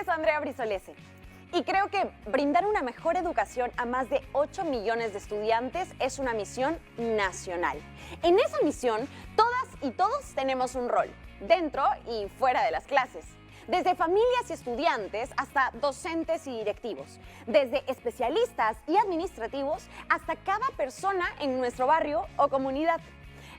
es Andrea Brisolese y creo que brindar una mejor educación a más de 8 millones de estudiantes es una misión nacional. En esa misión, todas y todos tenemos un rol, dentro y fuera de las clases. Desde familias y estudiantes hasta docentes y directivos, desde especialistas y administrativos hasta cada persona en nuestro barrio o comunidad.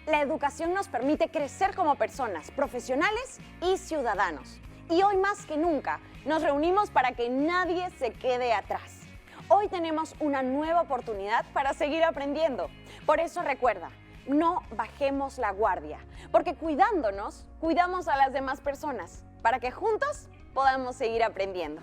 La educación nos permite crecer como personas, profesionales y ciudadanos. Y hoy más que nunca nos reunimos para que nadie se quede atrás. Hoy tenemos una nueva oportunidad para seguir aprendiendo. Por eso recuerda, no bajemos la guardia, porque cuidándonos, cuidamos a las demás personas, para que juntos podamos seguir aprendiendo.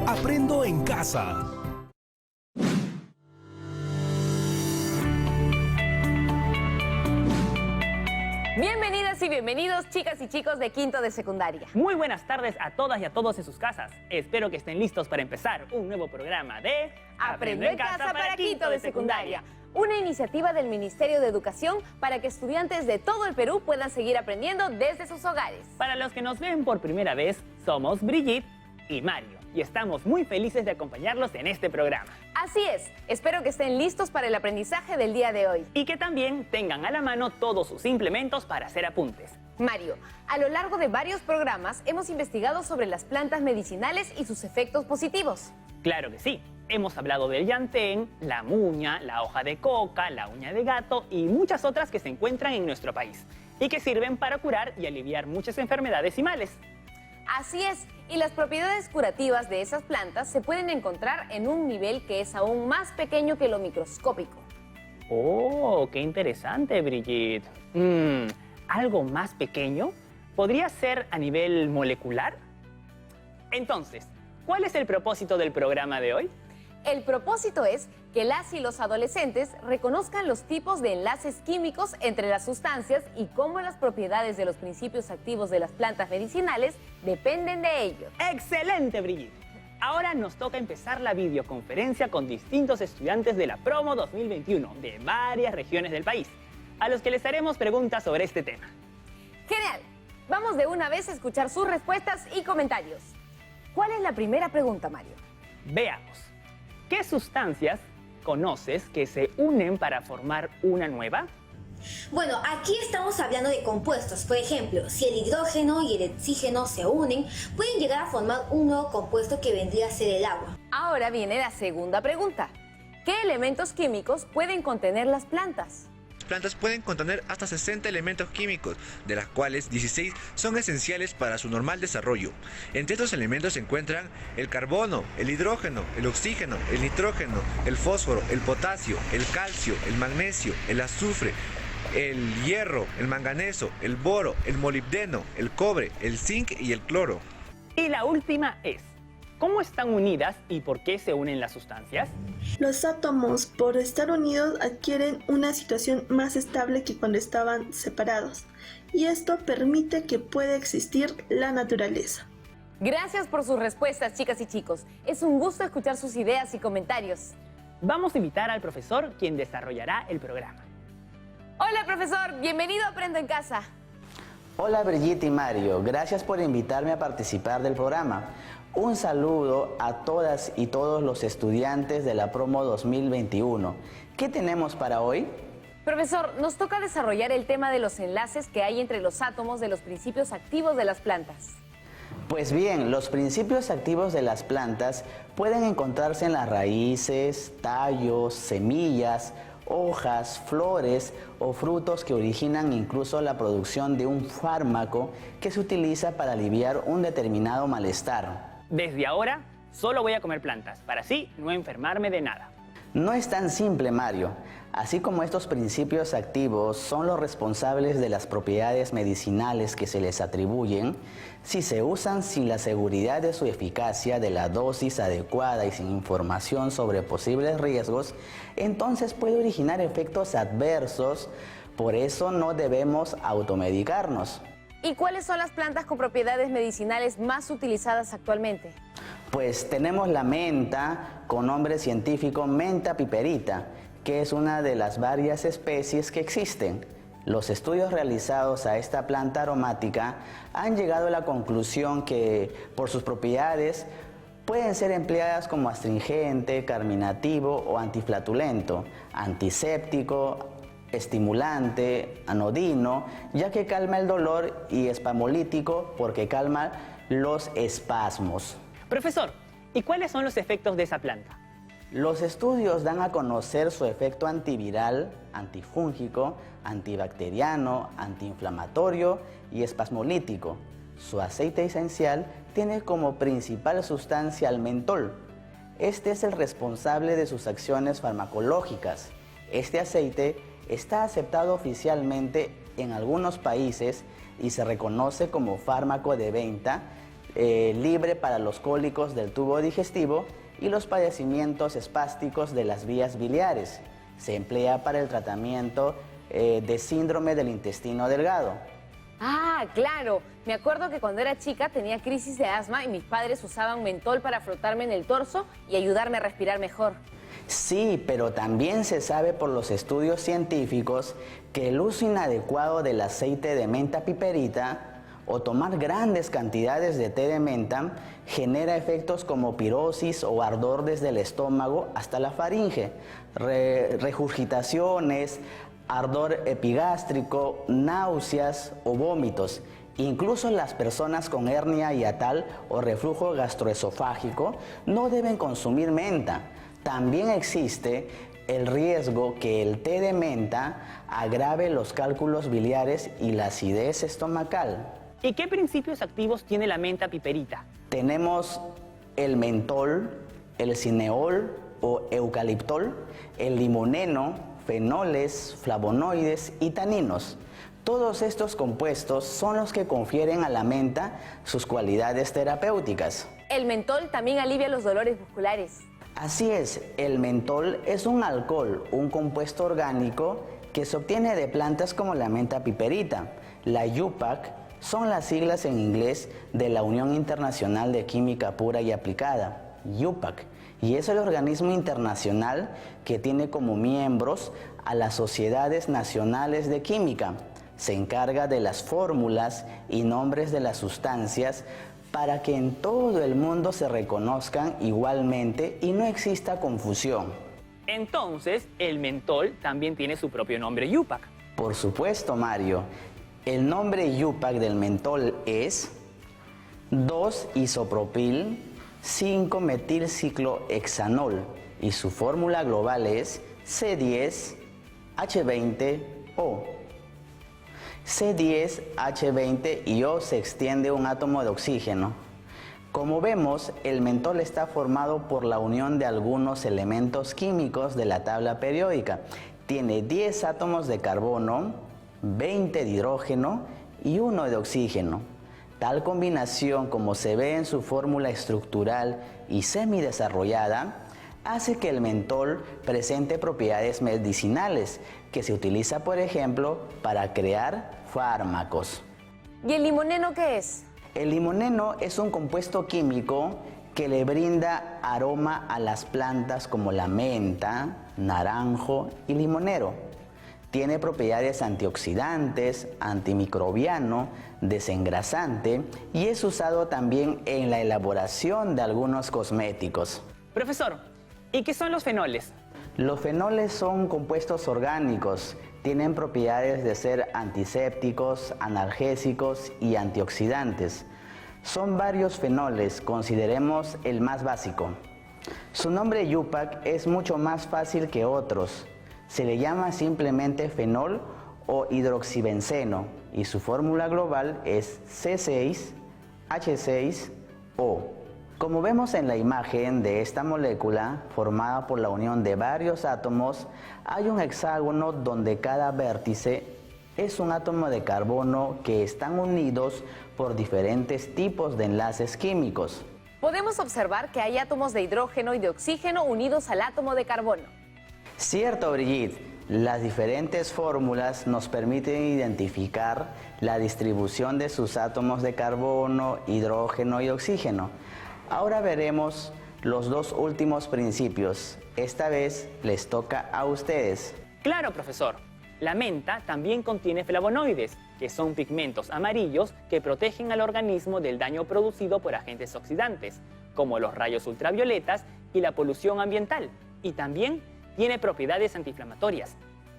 Aprendo en casa. Bienvenidas y bienvenidos, chicas y chicos de quinto de secundaria. Muy buenas tardes a todas y a todos en sus casas. Espero que estén listos para empezar un nuevo programa de Aprendo en casa para quinto de secundaria. Una iniciativa del Ministerio de Educación para que estudiantes de todo el Perú puedan seguir aprendiendo desde sus hogares. Para los que nos ven por primera vez, somos Brigitte y Mario y estamos muy felices de acompañarlos en este programa. Así es, espero que estén listos para el aprendizaje del día de hoy. Y que también tengan a la mano todos sus implementos para hacer apuntes. Mario, a lo largo de varios programas hemos investigado sobre las plantas medicinales y sus efectos positivos. Claro que sí. Hemos hablado del llantén, la muña, la hoja de coca, la uña de gato y muchas otras que se encuentran en nuestro país y que sirven para curar y aliviar muchas enfermedades y males. Así es, y las propiedades curativas de esas plantas se pueden encontrar en un nivel que es aún más pequeño que lo microscópico. ¡Oh, qué interesante, Brigitte! ¿Algo más pequeño? ¿Podría ser a nivel molecular? Entonces, ¿cuál es el propósito del programa de hoy? El propósito es que las y los adolescentes reconozcan los tipos de enlaces químicos entre las sustancias y cómo las propiedades de los principios activos de las plantas medicinales dependen de ellos. ¡Excelente, Brigitte! Ahora nos toca empezar la videoconferencia con distintos estudiantes de la Promo 2021 de varias regiones del país, a los que les haremos preguntas sobre este tema. ¡Genial! Vamos de una vez a escuchar sus respuestas y comentarios. ¿Cuál es la primera pregunta, Mario? Veamos. ¿Qué sustancias conoces que se unen para formar una nueva? Bueno, aquí estamos hablando de compuestos. Por ejemplo, si el hidrógeno y el oxígeno se unen, pueden llegar a formar un nuevo compuesto que vendría a ser el agua. Ahora viene la segunda pregunta. ¿Qué elementos químicos pueden contener las plantas? Plantas pueden contener hasta 60 elementos químicos, de las cuales 16 son esenciales para su normal desarrollo. Entre estos elementos se encuentran el carbono, el hidrógeno, el oxígeno, el nitrógeno, el fósforo, el potasio, el calcio, el magnesio, el azufre, el hierro, el manganeso, el boro, el molibdeno, el cobre, el zinc y el cloro. Y la última es, ¿cómo están unidas y por qué se unen las sustancias? Los átomos, por estar unidos, adquieren una situación más estable que cuando estaban separados, y esto permite que pueda existir la naturaleza. Gracias por sus respuestas, chicas y chicos. Es un gusto escuchar sus ideas y comentarios. Vamos a invitar al profesor, quien desarrollará el programa. Hola, profesor. Bienvenido a Aprendo en Casa. Hola, Brigitte y Mario. Gracias por invitarme a participar del programa. Un saludo a todas y todos los estudiantes de la Promo 2021. ¿Qué tenemos para hoy? Profesor, nos toca desarrollar el tema de los enlaces que hay entre los átomos de los principios activos de las plantas. Pues bien, los principios activos de las plantas pueden encontrarse en las raíces, tallos, semillas, hojas, flores o frutos que originan incluso la producción de un fármaco que se utiliza para aliviar un determinado malestar. Desde ahora, solo voy a comer plantas, para así no enfermarme de nada. No es tan simple, Mario. Así como estos principios activos son los responsables de las propiedades medicinales que se les atribuyen, si se usan sin la seguridad de su eficacia, de la dosis adecuada y sin información sobre posibles riesgos, entonces puede originar efectos adversos. Por eso no debemos automedicarnos. ¿Y cuáles son las plantas con propiedades medicinales más utilizadas actualmente? Pues tenemos la menta, con nombre científico Mentha piperita, que es una de las varias especies que existen. Los estudios realizados a esta planta aromática han llegado a la conclusión que, por sus propiedades, pueden ser empleadas como astringente, carminativo o antiflatulento, antiséptico, estimulante, anodino, ya que calma el dolor, y espasmolítico porque calma los espasmos. Profesor, ¿y cuáles son los efectos de esa planta? Los estudios dan a conocer su efecto antiviral, antifúngico, antibacteriano, antiinflamatorio y espasmolítico. Su aceite esencial tiene como principal sustancia el mentol. Este es el responsable de sus acciones farmacológicas. Este aceite está aceptado oficialmente en algunos países y se reconoce como fármaco de venta libre para los cólicos del tubo digestivo y los padecimientos espásticos de las vías biliares. Se emplea para el tratamiento de síndrome del intestino delgado. Ah, claro. Me acuerdo que cuando era chica tenía crisis de asma y mis padres usaban mentol para frotarme en el torso y ayudarme a respirar mejor. Sí, pero también se sabe por los estudios científicos que el uso inadecuado del aceite de menta piperita o tomar grandes cantidades de té de menta genera efectos como pirosis o ardor desde el estómago hasta la faringe, regurgitaciones, ardor epigástrico, náuseas o vómitos. Incluso las personas con hernia hiatal o reflujo gastroesofágico no deben consumir menta. También existe el riesgo que el té de menta agrave los cálculos biliares y la acidez estomacal. ¿Y qué principios activos tiene la menta piperita? Tenemos el mentol, el cineol o eucaliptol, el limoneno, fenoles, flavonoides y taninos. Todos estos compuestos son los que confieren a la menta sus cualidades terapéuticas. El mentol también alivia los dolores musculares. Así es, el mentol es un alcohol, un compuesto orgánico que se obtiene de plantas como la menta piperita. La UPAC son las siglas en inglés de la Unión Internacional de Química Pura y Aplicada, UPAC, y es el organismo internacional que tiene como miembros a las sociedades nacionales de química. Se encarga de las fórmulas y nombres de las sustancias para que en todo el mundo se reconozcan igualmente y no exista confusión. Entonces, el mentol también tiene su propio nombre UPAC. Por supuesto, Mario. El nombre UPAC del mentol es 2-isopropil 5-metilciclohexanol y su fórmula global es C10H20O. C10H20 y O se extiende un átomo de oxígeno. Como vemos, el mentol está formado por la unión de algunos elementos químicos de la tabla periódica. Tiene 10 átomos de carbono, 20 de hidrógeno y 1 de oxígeno. Tal combinación, como se ve en su fórmula estructural y semidesarrollada, hace que el mentol presente propiedades medicinales que se utiliza, por ejemplo, para crear fármacos. ¿Y el limoneno qué es? El limoneno es un compuesto químico que le brinda aroma a las plantas como la menta, naranjo y limonero. Tiene propiedades antioxidantes, antimicrobiano, desengrasante y es usado también en la elaboración de algunos cosméticos. Profesor, ¿y qué son los fenoles? Los fenoles son compuestos orgánicos. Tienen propiedades de ser antisépticos, analgésicos y antioxidantes. Son varios fenoles, consideremos el más básico. Su nombre UPAC es mucho más fácil que otros. Se le llama simplemente fenol o hidroxibenceno y su fórmula global es C6H6O. Como vemos en la imagen de esta molécula, formada por la unión de varios átomos, hay un hexágono donde cada vértice es un átomo de carbono que están unidos por diferentes tipos de enlaces químicos. Podemos observar que hay átomos de hidrógeno y de oxígeno unidos al átomo de carbono. Cierto, Brigitte, las diferentes fórmulas nos permiten identificar la distribución de sus átomos de carbono, hidrógeno y oxígeno. Ahora veremos los dos últimos principios. Esta vez les toca a ustedes. Claro, profesor. La menta también contiene flavonoides, que son pigmentos amarillos que protegen al organismo del daño producido por agentes oxidantes, como los rayos ultravioletas y la polución ambiental. Y también tiene propiedades antiinflamatorias.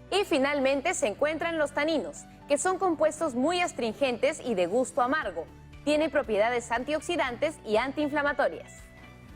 Y finalmente se encuentran los taninos, que son compuestos muy astringentes y de gusto amargo. Tiene propiedades antioxidantes y antiinflamatorias.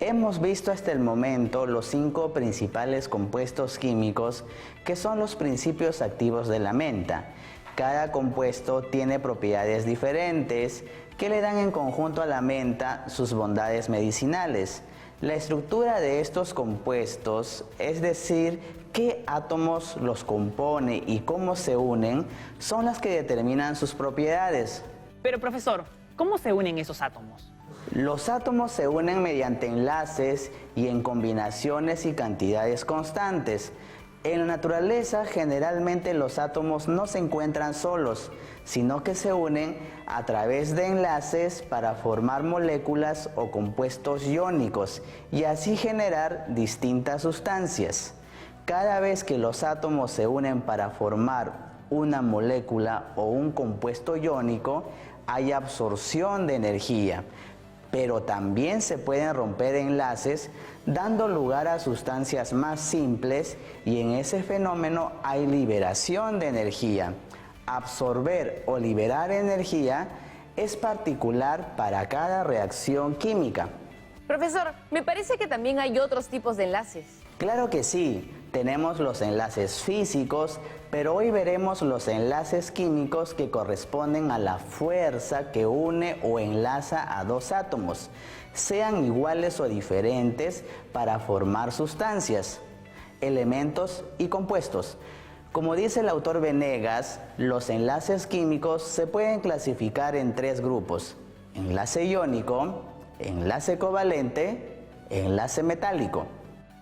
Hemos visto hasta el momento los 5 principales compuestos químicos que son los principios activos de la menta. Cada compuesto tiene propiedades diferentes que le dan en conjunto a la menta sus bondades medicinales. La estructura de estos compuestos, es decir, qué átomos los compone y cómo se unen, son las que determinan sus propiedades. Pero, profesor, ¿cómo se unen esos átomos? Los átomos se unen mediante enlaces y en combinaciones y cantidades constantes. En la naturaleza, generalmente los átomos no se encuentran solos, sino que se unen a través de enlaces para formar moléculas o compuestos iónicos y así generar distintas sustancias. Cada vez que los átomos se unen para formar una molécula o un compuesto iónico, hay absorción de energía, pero también se pueden romper enlaces dando lugar a sustancias más simples y en ese fenómeno hay liberación de energía. Absorber o liberar energía es particular para cada reacción química. Profesor, me parece que también hay otros tipos de enlaces. Claro que sí, tenemos los enlaces físicos, pero hoy veremos los enlaces químicos que corresponden a la fuerza que une o enlaza a dos átomos, sean iguales o diferentes, para formar sustancias, elementos y compuestos. Como dice el autor Venegas, los enlaces químicos se pueden clasificar en 3 grupos: enlace iónico, enlace covalente, enlace metálico.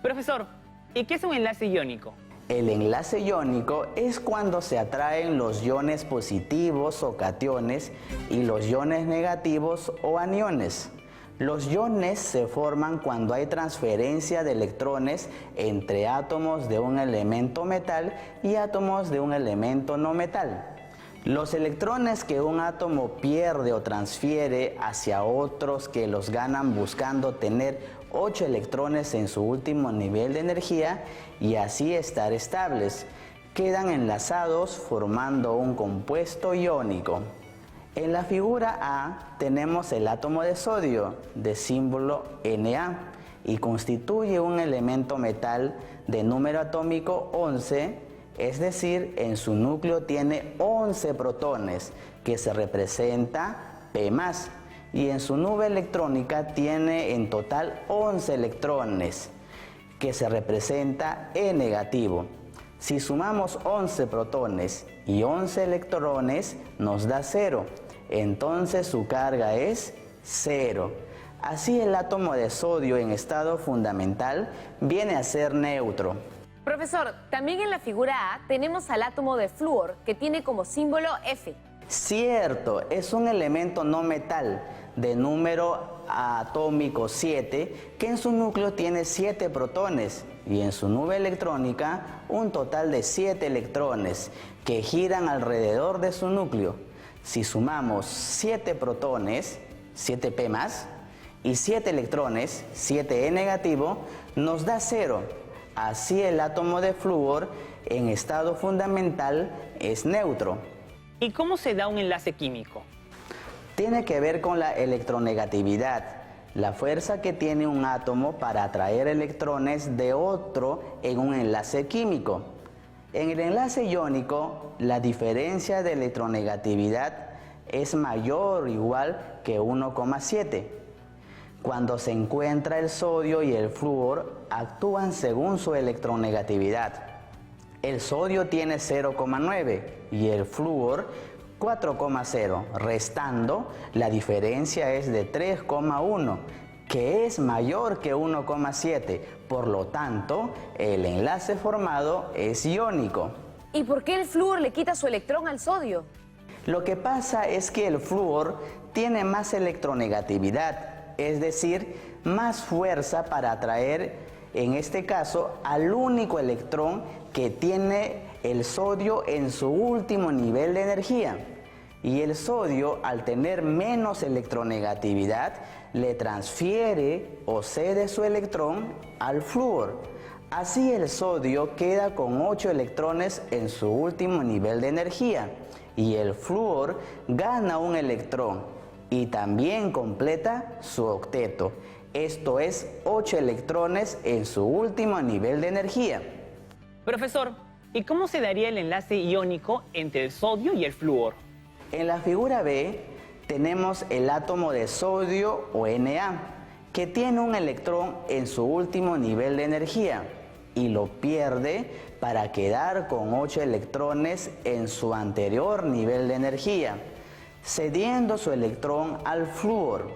Profesor, ¿y qué es un enlace iónico? El enlace iónico es cuando se atraen los iones positivos o cationes y los iones negativos o aniones. Los iones se forman cuando hay transferencia de electrones entre átomos de un elemento metal y átomos de un elemento no metal. Los electrones que un átomo pierde o transfiere hacia otros que los ganan buscando tener 8 electrones en su último nivel de energía y así estar estables, quedan enlazados formando un compuesto iónico. En la figura A tenemos el átomo de sodio de símbolo Na y constituye un elemento metal de número atómico 11, es decir, en su núcleo tiene 11 protones, que se representa P+, y en su nube electrónica tiene en total 11 electrones, que se representa E negativo. Si sumamos 11 protones y 11 electrones, nos da 0. Entonces su carga es 0. Así el átomo de sodio en estado fundamental viene a ser neutro. Profesor, también en la figura A tenemos al átomo de flúor, que tiene como símbolo F. Cierto, es un elemento no metal de número atómico 7 que en su núcleo tiene 7 protones y en su nube electrónica un total de 7 electrones que giran alrededor de su núcleo. Si sumamos 7 protones, 7P+, y 7 electrones, 7E negativo, nos da 0. Así el átomo de flúor en estado fundamental es neutro. ¿Y cómo se da un enlace químico? Tiene que ver con la electronegatividad, la fuerza que tiene un átomo para atraer electrones de otro en un enlace químico. En el enlace iónico, la diferencia de electronegatividad es mayor o igual que 1,7. Cuando se encuentra el sodio y el flúor, actúan según su electronegatividad. El sodio tiene 0,9 y el flúor 4,0, restando, la diferencia es de 3,1, que es mayor que 1,7. Por lo tanto, el enlace formado es iónico. ¿Y por qué el flúor le quita su electrón al sodio? Lo que pasa es que el flúor tiene más electronegatividad, es decir, más fuerza para atraer, en este caso, al único electrón que tiene el sodio en su último nivel de energía. Y el sodio, al tener menos electronegatividad, le transfiere o cede su electrón al flúor. Así el sodio queda con 8 electrones en su último nivel de energía y el flúor gana un electrón y también completa su octeto. Esto es 8 electrones en su último nivel de energía. Profesor, ¿y cómo se daría el enlace iónico entre el sodio y el flúor? En la figura B tenemos el átomo de sodio o Na, que tiene un electrón en su último nivel de energía y lo pierde para quedar con 8 electrones en su anterior nivel de energía, cediendo su electrón al flúor.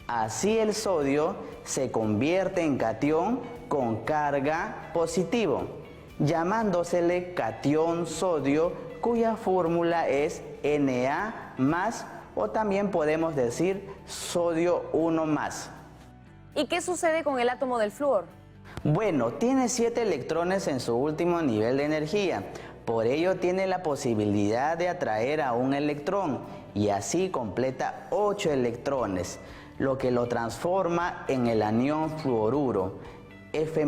Así el sodio se convierte en catión con carga positivo, llamándosele catión sodio, cuya fórmula es Na+, o también podemos decir sodio 1+. ¿Y qué sucede con el átomo del flúor? Bueno, tiene 7 electrones en su último nivel de energía, por ello tiene la posibilidad de atraer a un electrón y así completa 8 electrones, lo que lo transforma en el anión fluoruro, F-.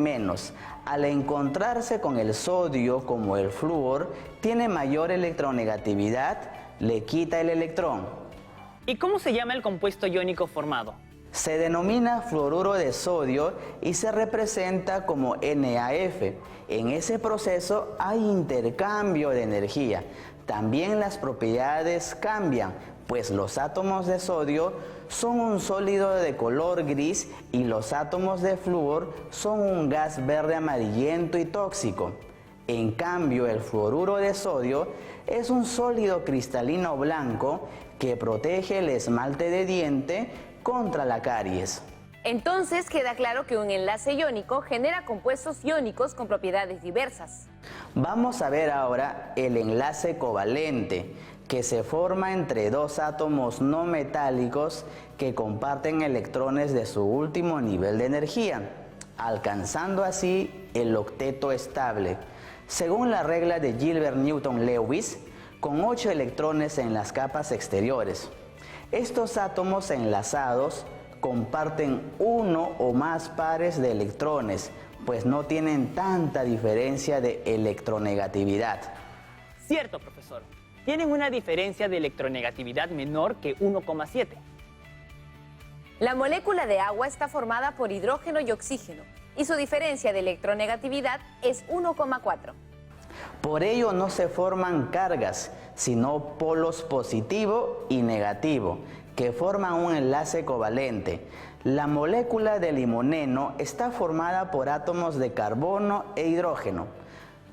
Al encontrarse con el sodio como el flúor, tiene mayor electronegatividad, le quita el electrón. ¿Y cómo se llama el compuesto iónico formado? Se denomina fluoruro de sodio y se representa como NaF. En ese proceso hay intercambio de energía. También las propiedades cambian, pues los átomos de sodio son un sólido de color gris y los átomos de flúor son un gas verde amarillento y tóxico. En cambio, el fluoruro de sodio es un sólido cristalino blanco que protege el esmalte de diente contra la caries. Entonces queda claro que un enlace iónico genera compuestos iónicos con propiedades diversas. Vamos a ver ahora el enlace covalente, que se forma entre dos átomos no metálicos que comparten electrones de su último nivel de energía, alcanzando así el octeto estable, según la regla de Gilbert-Newton-Lewis, con 8 electrones en las capas exteriores. Estos átomos enlazados comparten uno o más pares de electrones, pues no tienen tanta diferencia de electronegatividad. Cierto, profesor. Tienen una diferencia de electronegatividad menor que 1,7. La molécula de agua está formada por hidrógeno y oxígeno, y su diferencia de electronegatividad es 1,4. Por ello no se forman cargas, sino polos positivo y negativo, que forman un enlace covalente. La molécula de limoneno está formada por átomos de carbono e hidrógeno.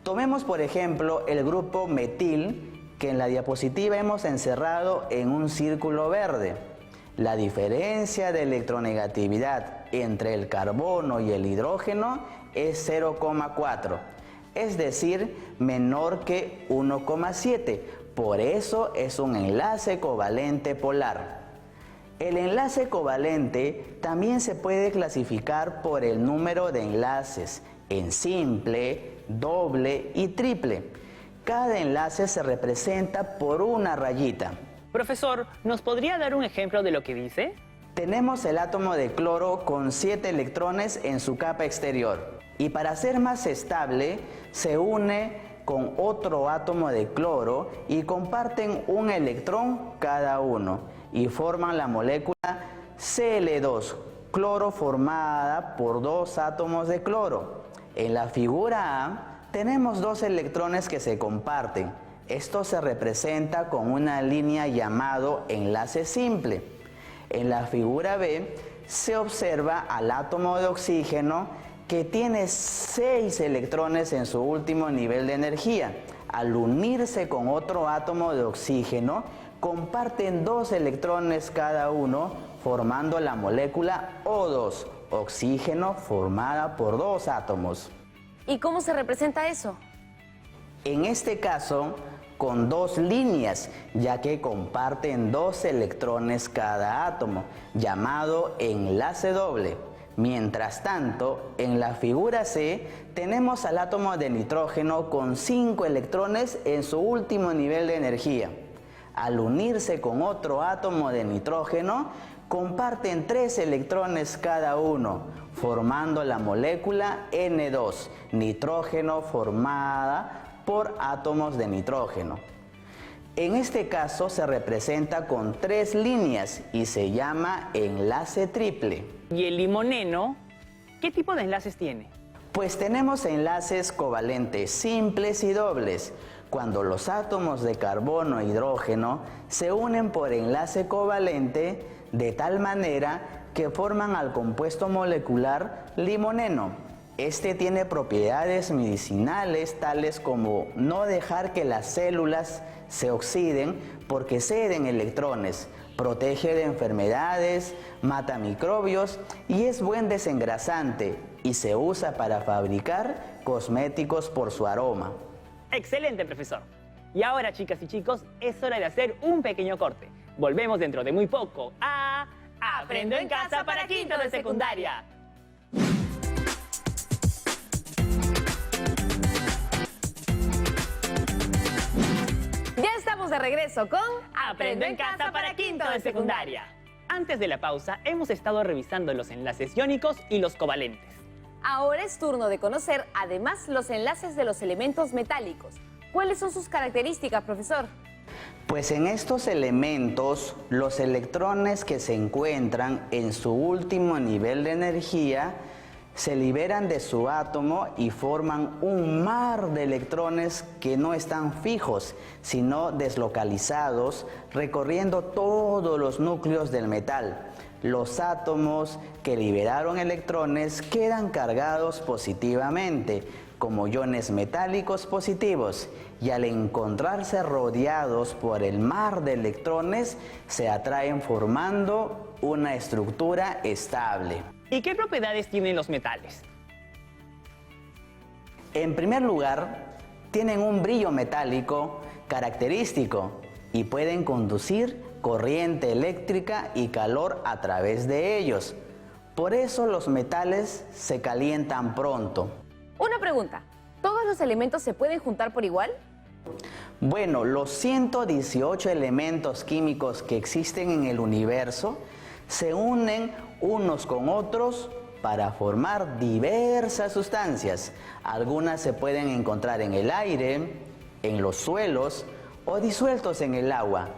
Tomemos por ejemplo el grupo metil, que en la diapositiva hemos encerrado en un círculo verde. La diferencia de electronegatividad entre el carbono y el hidrógeno es 0,4, es decir, menor que 1,7. Por eso es un enlace covalente polar. El enlace covalente también se puede clasificar por el número de enlaces en simple, doble y triple. Cada enlace se representa por una rayita. Profesor, ¿nos podría dar un ejemplo de lo que dice? Tenemos el átomo de cloro con 7 electrones en su capa exterior. Y para ser más estable, se une con otro átomo de cloro y comparten un electrón cada uno y forman la molécula Cl2, cloro formada por 2 átomos de cloro. En la figura A tenemos 2 electrones que se comparten. Esto se representa con una línea llamado enlace simple. En la figura B se observa al átomo de oxígeno que tiene 6 electrones en su último nivel de energía. Al unirse con otro átomo de oxígeno, comparten 2 electrones cada uno, formando la molécula O2, oxígeno formada por 2 átomos. ¿Y cómo se representa eso? En este caso, con 2 líneas, ya que comparten 2 electrones cada átomo, llamado enlace doble. Mientras tanto, en la figura C, tenemos al átomo de nitrógeno con 5 electrones en su último nivel de energía. Al unirse con otro átomo de nitrógeno, comparten 3 electrones cada uno, formando la molécula N2, nitrógeno formada por átomos de nitrógeno. En este caso se representa con 3 líneas y se llama enlace triple. ¿Y el limoneno qué tipo de enlaces tiene? Pues tenemos enlaces covalentes simples y dobles. Cuando los átomos de carbono e hidrógeno se unen por enlace covalente de tal manera que forman al compuesto molecular limoneno. Este tiene propiedades medicinales tales como no dejar que las células se oxiden porque ceden electrones, protege de enfermedades, mata microbios y es buen desengrasante y se usa para fabricar cosméticos por su aroma. Excelente, profesor. Y ahora, chicas y chicos, es hora de hacer un pequeño corte. Volvemos dentro de muy poco a Aprendo en Casa para quinto de secundaria. Ya estamos de regreso con Aprendo en Casa para quinto de secundaria. Antes de la pausa, hemos estado revisando los enlaces iónicos y los covalentes. Ahora es turno de conocer además los enlaces de los elementos metálicos. ¿Cuáles son sus características, profesor? Pues en estos elementos, los electrones que se encuentran en su último nivel de energía se liberan de su átomo y forman un mar de electrones que no están fijos, sino deslocalizados, recorriendo todos los núcleos del metal. Los átomos que liberaron electrones quedan cargados positivamente, como iones metálicos positivos, y al encontrarse rodeados por el mar de electrones, se atraen formando una estructura estable. ¿Y qué propiedades tienen los metales? En primer lugar, tienen un brillo metálico característico y pueden conducir corriente eléctrica y calor a través de ellos. Por eso los metales se calientan pronto. Una pregunta, ¿todos los elementos se pueden juntar por igual? Bueno, los 118 elementos químicos que existen en el universo se unen unos con otros para formar diversas sustancias. Algunas se pueden encontrar en el aire, en los suelos o disueltos en el agua.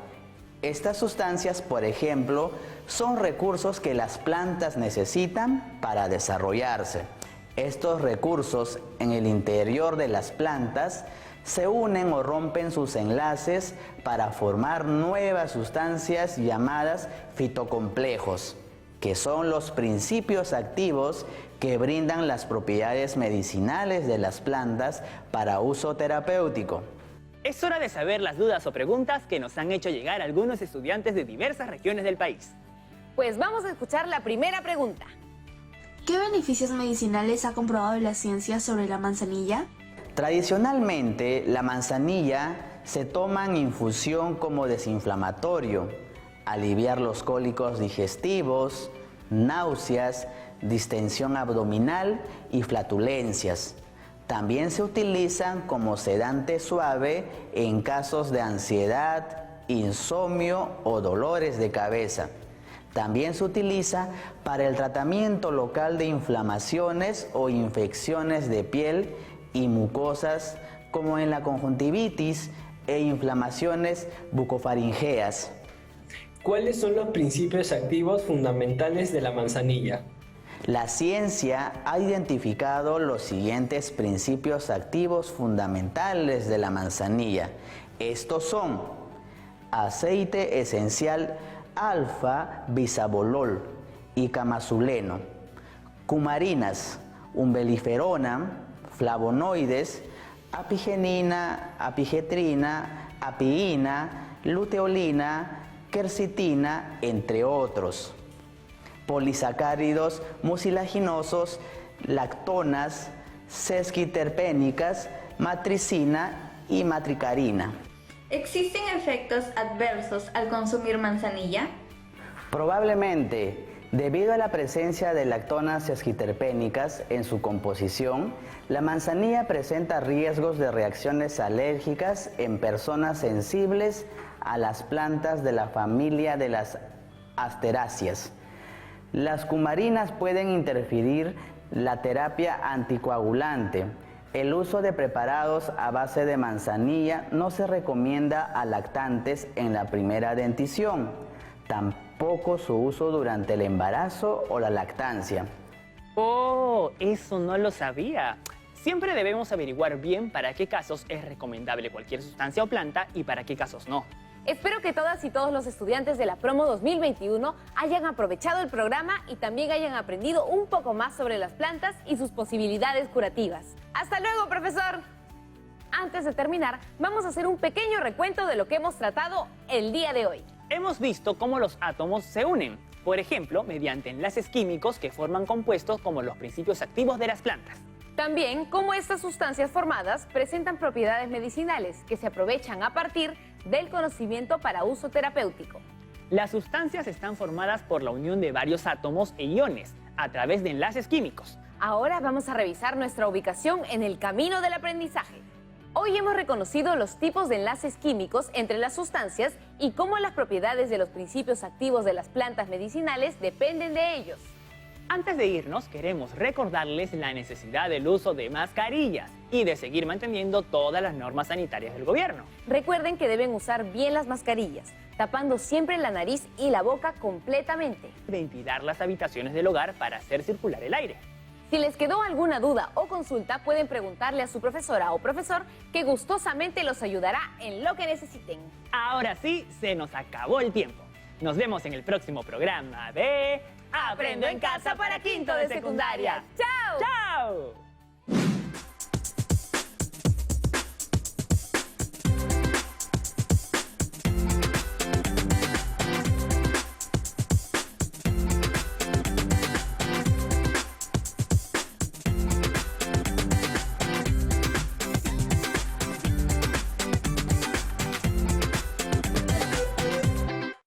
Estas sustancias, por ejemplo, son recursos que las plantas necesitan para desarrollarse. Estos recursos en el interior de las plantas se unen o rompen sus enlaces para formar nuevas sustancias llamadas fitocomplejos, que son los principios activos que brindan las propiedades medicinales de las plantas para uso terapéutico. Es hora de saber las dudas o preguntas que nos han hecho llegar algunos estudiantes de diversas regiones del país. Pues vamos a escuchar la primera pregunta. ¿Qué beneficios medicinales ha comprobado la ciencia sobre la manzanilla? Tradicionalmente, la manzanilla se toma en infusión como desinflamatorio, aliviar los cólicos digestivos, náuseas, distensión abdominal y flatulencias. También se utilizan como sedante suave en casos de ansiedad, insomnio o dolores de cabeza. También se utiliza para el tratamiento local de inflamaciones o infecciones de piel y mucosas, como en la conjuntivitis e inflamaciones bucofaringeas. ¿Cuáles son los principios activos fundamentales de la manzanilla? La ciencia ha identificado los siguientes principios activos fundamentales de la manzanilla. Estos son aceite esencial alfa-bisabolol y camazuleno. Cumarinas, umbeliferona, flavonoides, apigenina, apigetrina, apiína, luteolina, quercitina, entre otros. Polisacáridos mucilaginosos, lactonas, sesquiterpénicas, matricina y matricarina. ¿Existen efectos adversos al consumir manzanilla? Probablemente, debido a la presencia de lactonas sesquiterpénicas en su composición, la manzanilla presenta riesgos de reacciones alérgicas en personas sensibles a las plantas de la familia de las asteráceas. Las cumarinas pueden interferir la terapia anticoagulante. El uso de preparados a base de manzanilla no se recomienda a lactantes en la primera dentición, tampoco su uso durante el embarazo o la lactancia. ¡Oh! Eso no lo sabía. Siempre debemos averiguar bien para qué casos es recomendable cualquier sustancia o planta y para qué casos no. Espero que todas y todos los estudiantes de la promo 2021 hayan aprovechado el programa y también hayan aprendido un poco más sobre las plantas y sus posibilidades curativas. ¡Hasta luego, profesor! Antes de terminar, vamos a hacer un pequeño recuento de lo que hemos tratado el día de hoy. Hemos visto cómo los átomos se unen, por ejemplo, mediante enlaces químicos que forman compuestos como los principios activos de las plantas. También cómo estas sustancias formadas presentan propiedades medicinales que se aprovechan a partir del conocimiento para uso terapéutico. Las sustancias están formadas por la unión de varios átomos e iones a través de enlaces químicos. Ahora vamos a revisar nuestra ubicación en el camino del aprendizaje. Hoy hemos reconocido los tipos de enlaces químicos entre las sustancias y cómo las propiedades de los principios activos de las plantas medicinales dependen de ellos. Antes de irnos, queremos recordarles la necesidad del uso de mascarillas y de seguir manteniendo todas las normas sanitarias del gobierno. Recuerden que deben usar bien las mascarillas, tapando siempre la nariz y la boca completamente. Ventilar las habitaciones del hogar para hacer circular el aire. Si les quedó alguna duda o consulta, pueden preguntarle a su profesora o profesor, que gustosamente los ayudará en lo que necesiten. Ahora sí, se nos acabó el tiempo. Nos vemos en el próximo programa de Aprendo en Casa para quinto de secundaria. ¡Chao! ¡Chao!